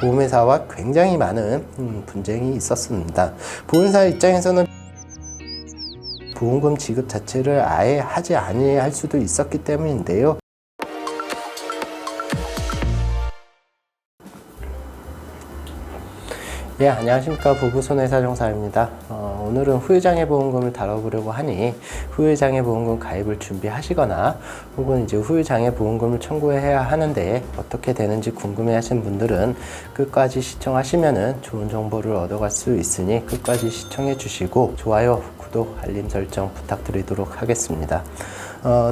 보험회사와 굉장히 많은 분쟁이 있었습니다. 보험사 입장에서는 보험금 지급 자체를 아예 하지 아니할 수도 있었기 때문인데요. 예, 안녕하십니까. 부부손해사정사입니다. 오늘은 후유장애보험금을 다뤄보려고 하니 후유장애보험금 가입을 준비하시거나 혹은 이제 후유장애보험금을 청구해야 하는데 어떻게 되는지 궁금해 하신 분들은 끝까지 시청하시면 좋은 정보를 얻어갈 수 있으니 끝까지 시청해 주시고 좋아요, 구독, 알림 설정 부탁드리도록 하겠습니다.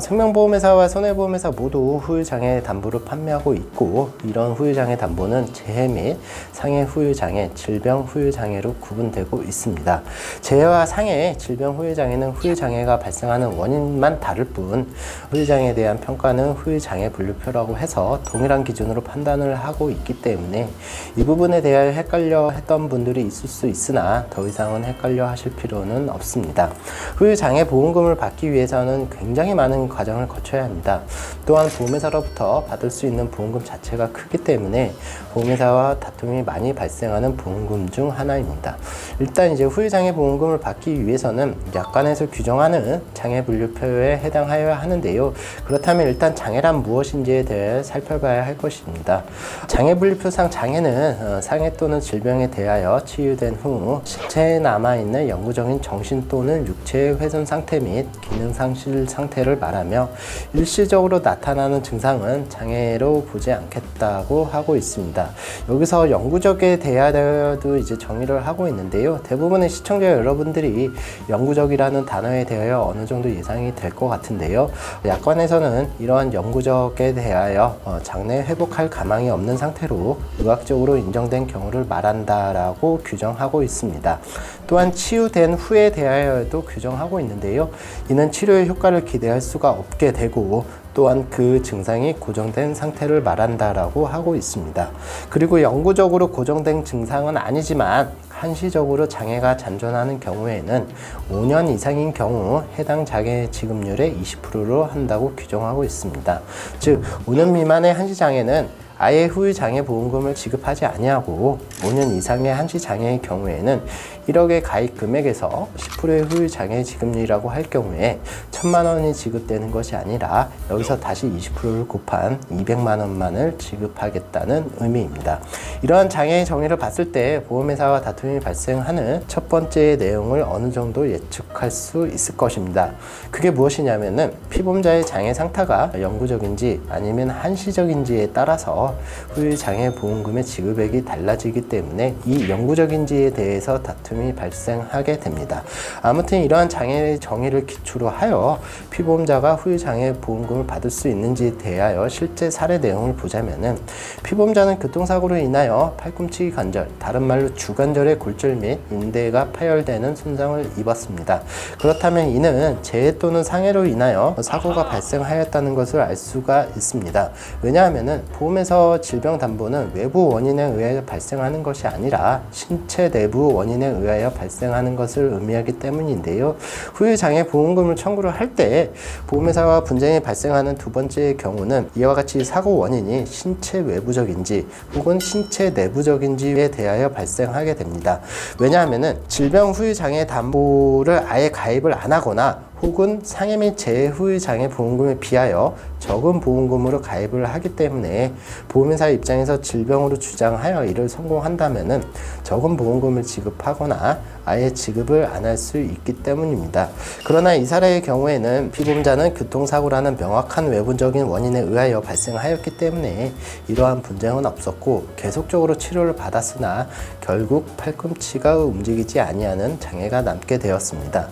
생명보험회사와 손해보험회사 모두 후유장애 담보를 판매하고 있고, 이런 후유장애 담보는 재해 및 상해 후유장애, 질병 후유장애로 구분되고 있습니다. 재해와 상해, 질병 후유장애는 후유장애가 발생하는 원인만 다를 뿐, 후유장애에 대한 평가는 후유장애 분류표라고 해서 동일한 기준으로 판단을 하고 있기 때문에 이 부분에 대하여 헷갈려 했던 분들이 있을 수 있으나 더 이상은 헷갈려 하실 필요는 없습니다. 후유장애 보험금을 받기 위해서는 굉장히 많은 과정을 거쳐야 합니다. 또한 보험회사로부터 받을 수 있는 보험금 자체가 크기 때문에 보험회사와 다툼이 많이 발생하는 보험금 중 하나입니다. 일단 이제 후유장애 보험금을 받기 위해서는 약관에서 규정하는 장애 분류표에 해당하여야 하는데요. 그렇다면 일단 장애란 무엇인지에 대해 살펴봐야 할 것입니다. 장애 분류표상 장애는 상해 또는 질병에 대하여 치유된 후 신체에 남아있는 영구적인 정신 또는 육체의 훼손 상태 및 기능 상실 상태를 말하며 일시적으로 나타나는 증상은 장애로 보지 않겠다고 하고 있습니다. 여기서 영구적에 대하여도 이제 정의를 하고 있는데요. 대부분의 시청자 여러분들이 영구적이라는 단어에 대하여 어느 정도 예상이 될 것 같은데요. 약관에서는 이러한 영구적에 대하여 장래 회복할 가망이 없는 상태로 의학적으로 인정된 경우를 말한다라고 규정하고 있습니다. 또한 치유된 후에 대하여도 규정하고 있는데요. 이는 치료의 효과를 기대할 수가 없게 되고 또한 그 증상이 고정된 상태를 말한다라고 하고 있습니다. 그리고 영구적으로 고정된 증상은 아니지만 한시적으로 장애가 잔존하는 경우에는 5년 이상인 경우 해당 장애 지급률의 20%로 한다고 규정하고 있습니다. 즉 5년 미만의 한시장애는 아예 후유장애 보험금을 지급하지 아니하고 5년 이상의 한시장애의 경우에는 1억의 가입 금액에서 10%의 후유장애 지급률이라고 할 경우에 1,000만 원이 지급되는 것이 아니라 여기서 다시 20%를 곱한 200만 원만을 지급하겠다는 의미입니다. 이러한 장애의 정의를 봤을 때 보험회사와 다툼이 발생하는 첫 번째 내용을 어느 정도 예측할 수 있을 것입니다. 그게 무엇이냐면은 피보험자의 장애 상태가 영구적인지 아니면 한시적인지에 따라서 후유장애 보험금의 지급액이 달라지기 때문에 이 영구적인지에 대해서 다툼이 발생하게 됩니다. 아무튼 이러한 장애의 정의를 기초로 하여 피보험자가 후유장애 보험금을 받을 수 있는지에 대하여 실제 사례 내용을 보자면은 피보험자는 교통사고로 인하여 팔꿈치 관절, 다른 말로 주관절의 골절 및 인대가 파열되는 손상을 입었습니다. 그렇다면 이는 재해 또는 상해로 인하여 사고가 발생하였다는 것을 알 수가 있습니다. 왜냐하면은 보험에서 질병 담보는 외부 원인에 의하여 발생하는 것이 아니라 신체 내부 원인에 의하여 발생하는 것을 의미하기 때문인데요. 후유장애 보험금을 청구를 할 때 보험회사와 분쟁이 발생하는 두 번째의 경우는 이와 같이 사고 원인이 신체 외부적인지 혹은 신체 내부적인지에 대하여 발생하게 됩니다. 왜냐하면은 질병 후유장애 담보를 아예 가입을 안 하거나 혹은 상해 및 재해 후유 장애 보험금에 비하여 적은 보험금으로 가입을 하기 때문에 보험회사 입장에서 질병으로 주장하여 이를 성공한다면은 적은 보험금을 지급하거나 아예 지급을 안 할 수 있기 때문입니다. 그러나 이 사례의 경우에는 피보험자는 교통사고라는 명확한 외부적인 원인에 의하여 발생하였기 때문에 이러한 분쟁은 없었고 계속적으로 치료를 받았으나 결국 팔꿈치가 움직이지 아니하는 장애가 남게 되었습니다.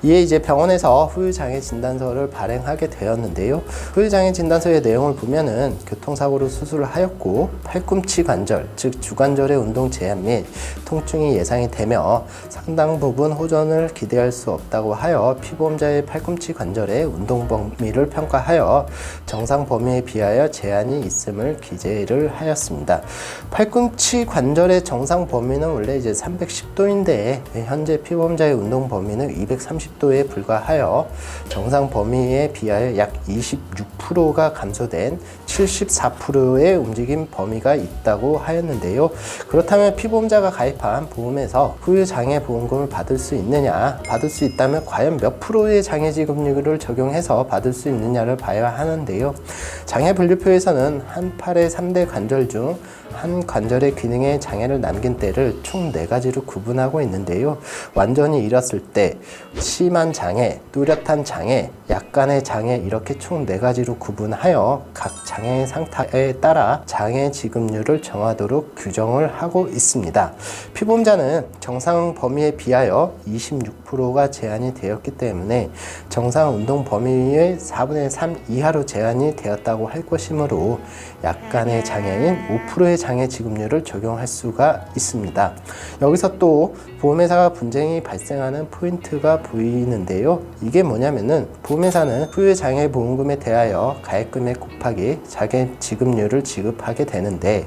이에 이제 병원에서 후유장애 진단서를 발행하게 되었는데요. 후유장애 진단서의 내용을 보면은 교통사고로 수술을 하였고 팔꿈치 관절, 즉 주관절의 운동 제한 및 통증이 예상이 되며 상당 부분 호전을 기대할 수 없다고 하여 피보험자의 팔꿈치 관절의 운동 범위를 평가하여 정상 범위에 비하여 제한이 있음을 기재를 하였습니다. 팔꿈치 관절의 정상 범위는 원래 이제 310도인데 현재 피보험자의 운동 범위는 230도에 불과하여 있는데요. 정상 범위에 비하여 약 26%가 감소된 74%의 움직임 범위가 있다고 하였는데요. 그렇다면 피보험자가 가입한 보험에서 후유장애 보험금을 받을 수 있느냐? 받을 수 있다면 과연 몇 프로의 장애지급률을 적용해서 받을 수 있느냐를 봐야 하는데요. 장애분류표에서는 한 팔의 3대 관절 중 한 관절의 기능에 장애를 남긴 때를 총 4가지로 구분하고 있는데요. 완전히 잃었을 때, 심한 장애, 뚜렷한 장애, 약간의 장애 이렇게 총 4가지로 구분하여 각 장애의 상태에 따라 장애 지급률을 정하도록 규정을 하고 있습니다. 피보험자는 정상 범위에 비하여 26%가 제한이 되었기 때문에 정상 운동 범위의 4분의 3 이하로 제한이 되었다고 할 것이므로 약간의 장애인 5%의 장애 지급률을 적용할 수가 있습니다. 여기서 또 보험회사가 분쟁이 발생하는 포인트가 보이는데요. 이게 뭐냐면은 보험회사는 후유장애 보험금에 대하여 가입금액 곱하기 장애 지급률을 지급하게 되는데,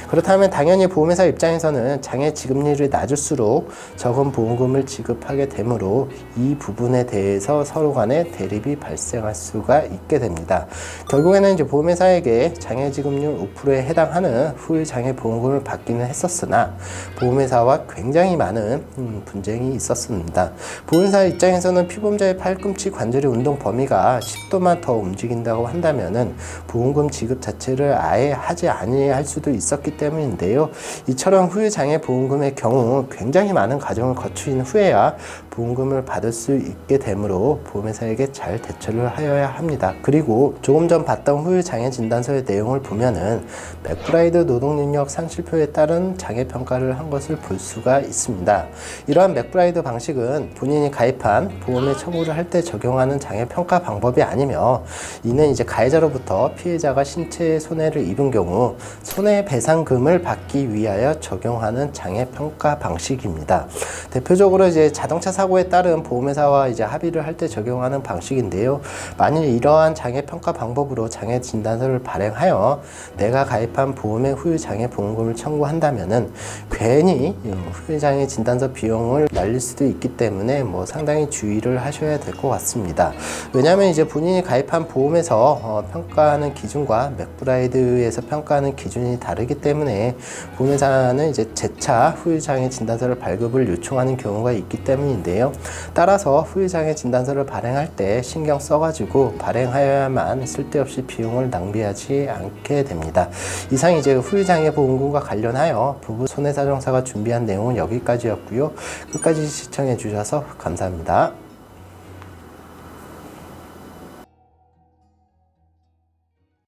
그렇다면 당연히 보험회사 입장에서는 장애 지급률이 낮을수록 적은 보험금을 지급하게 되므로 이 부분에 대해서 서로 간에 대립이 발생할 수가 있게 됩니다. 결국에는 이제 보험회사에게 장애 지급률 5%에 해당하는 후유장애 보험금을 받기는 했었으나 보험회사와 굉장히 많은 분쟁이 있었습니다. 보험회사 입장에서는 피보험자의 팔꿈치 관절의 운동 범위가 10도만 더 움직인다고 한다면은 보험금 지급 자체를 아예 하지 아니할 수도 있었기 때문인데요. 이처럼 후유장애 보험금의 경우 굉장히 많은 과정을 거친 후에야 보험금을 받을 수 있게 되므로 보험회사에게 잘 대처를 하여야 합니다. 그리고 조금 전 봤던 후유장애 진단서의 내용을 보면은 맥브라이드 노동능력 상실표에 따른 장애평가를 한 것을 볼 수가 있습니다. 이러한 맥브라이드 방식은 본인이 가입한 보험에 청구를 할 때 적용하는 장애평가 방법이 아니며, 이는 이제 가해자로부터 피해자가 신체에 손해를 입은 경우 손해배상금을 받기 위하여 적용하는 장애평가 방식입니다. 대표적으로 이제 자동차 사고에 따른 보험회사와 이제 합의를 할 때 적용하는 방식인데요. 만일 이러한 장애평가 방법으로 장애 진단서를 발행하여 내가 가입한 보험의 후유장애 보험금을 청구한다면은 괜히 후유장애 진단서 비용을 날릴 수도 있기 때문에 상당히 주의를 하셔야 될 것 같습니다. 왜냐하면 이제 본인이 가입한 보험에서 평가하는 기준과 맥브라이드에서 평가하는 기준이 다르기 때문에 보험회사는 이제 재차 후유장애 진단서를 발급을 요청하는 경우가 있기 때문인데요. 따라서 후유장애 진단서를 발행할 때 신경 써가지고 발행하여야만 쓸데없이 비용을 낭비하지 않게 됩니다. 이상 이제 후유장애 보험금과 관련하여 부부 손해사정사가 준비한 내용은 여기까지였고요. 끝까지 시청해 주셔서 감사합니다.